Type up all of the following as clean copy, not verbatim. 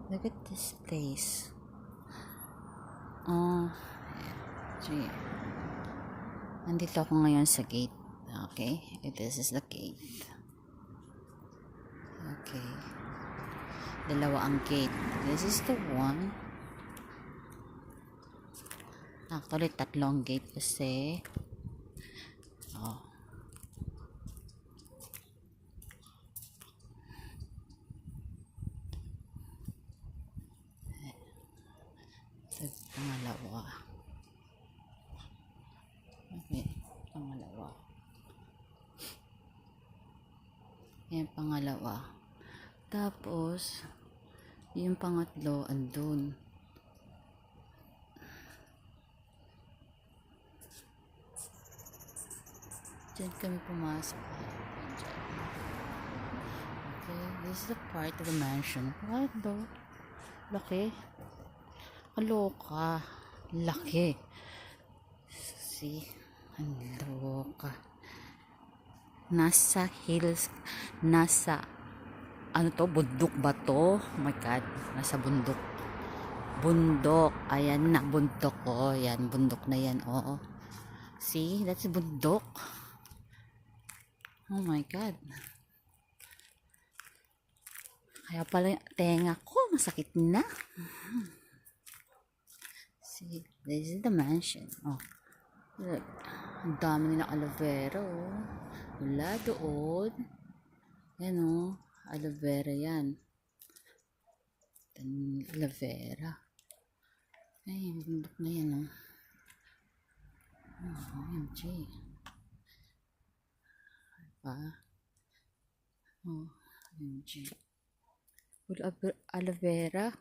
Look at this place. Oh, gee. Nandito ako ngayon sa gate. Okay, this is the gate. Okay. Dalawa ang gate. This is the one. Actually, tatlong gate kasi. Oh. Sa pangalawa. Okay, pangalawa. Yan, pangalawa. Tapos, yung pangatlo, andun. Diyan kami pumasok. Okay, this is the part of the mansion. What though? Laki. Kaloka. Laki. See? Ang loka. Nasa hills. Nasa ano to? Bundok ba to? Oh my God. Nasa bundok. Bundok. Ayan na. Bundok. Oh, yan. Bundok na yan. Oo. See? That's bundok. Oh my God. Kaya pala yung tenga ko. Masakit na. See? This is the mansion. Oh. Look. Ang dami nila aloe vera. Oh. Wala doon. Yan oh. Aloe vera yan. Aloe vera. Ay, yung bundok na yan oh. Oh, OMG. Diba? Oh, OMG. Aloe vera.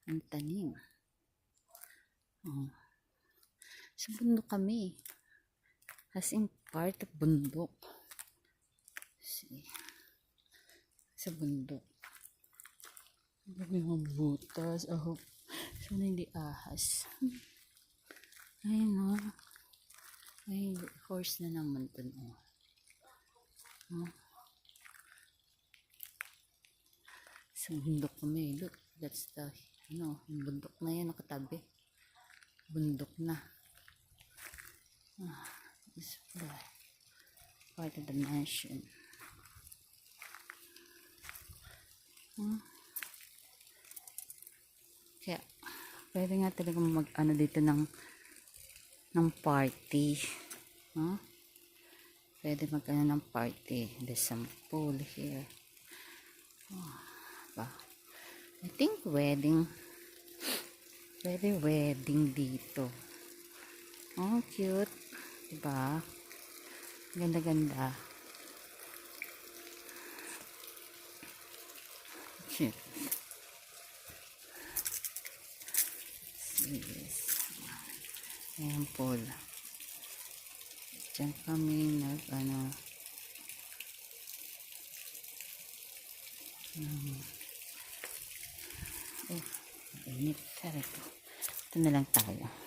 Ang tanim. Oh. Sa bundok kami. As in part of bundok. See. Sa bundok. May mga butas. Oh. Sana hindi ahas. Ayun o. Ay, horse na naman ito. Oh. Sa bundok kami. Look, that's the, yung bundok na yan nakatabi. Bundok na. This is the part of the mansion. Kaya, pwede nga talaga mag-ano dito ng party. Pwede mag-ano ng party. There's some pool here. Ba? I think wedding. Pwede wedding dito. Oh, cute. Diba? Ganda-ganda. Cute. Yes. Ayan pool. Diyan kami nag-ano. Oh, init. Ito na lang tayo.